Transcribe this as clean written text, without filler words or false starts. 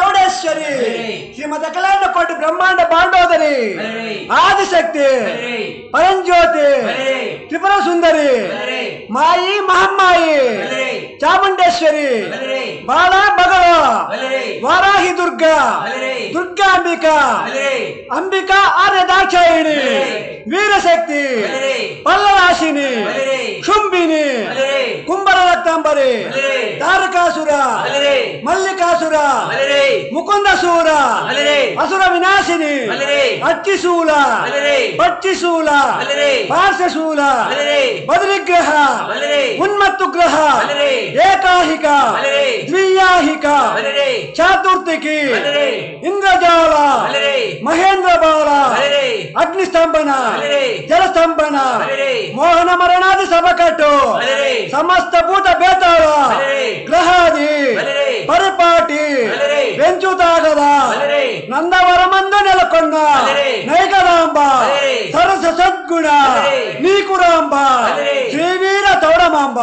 ಚೌಡೇಶ್ವರಿ ಶ್ರೀಮದ ಕಲ್ಯಾಣ ಕೋಟಿ ಬ್ರಹ್ಮಾಂಡ ಬಾಂಡೋದರಿ ಆದಿಶಕ್ತಿ ಪರಂಜ್ಯೋತಿ ತ್ರಿಪುರ ಸುಂದರಿ ಮಾಯಿ ಮಹಮ್ಮಾಯಿ ಚಾಮುಂಡೇಶ್ವರಿ ಬಾಳ ಬಗಳ ವಾರಾಹಿ ದುರ್ಗಾ ದುರ್ಗಾಂಬಿಕಾ ಅಂಬಿಕಾ ಆರ್ಯ ದಾಕ್ಷಾಯಿಣಿ ವೀರಶಕ್ತಿ ಪಲ್ಲವಾಸಿನಿ ಶುಂಭಿನಿ ಕುಂಬರ ರಕ್ತಾಂಬರಿ ತಾರಕಾಸುರ ಮಲ್ಲಿಕಾಸುರ ಮುಕುಂದಸೂರ ಅಸುರ ವಿನಾಶಿನಿ ಅಚ್ಚಿಶೂಲ ಪಚ್ಚಿಶೂಲ ಪಾರ್ಶ್ವಶೂಲ ಬದರಿಗ್ರಹ ಉನ್ಮತ್ತು ಗ್ರಹ ಏಕಾಹಿಕ ದ್ವಿಯಾಹಿಕ ಚಾತುರ್ಥಿಕಿ ಇಂದ್ರಜಾಲ ಮಹೇಂದ್ರ ಬಾಲ ಅಗ್ನಿಸ್ತಂಭನ ಜಲಸ್ತಂಭನ ಮೋಹನ ಮರಣಾದಿ ಸಭಕಟ್ಟು ಸಮಸ್ತ ಭೂತ ಬೇತಾಳ ಗ್ರಹಾದಿ ಪರಿಪಾಟಿ ಬೆಂಚುತಾಗದ ನಂದವರ ಮಂದ ನೆಲಕೊಂಡ ನೈಕದಾಂಬ ಸರಸ ಸದ್ಗುಣ ನೀಕುರಾಂಬ ಶ್ರೀವೀರ ತೌಡಮಾಂಬ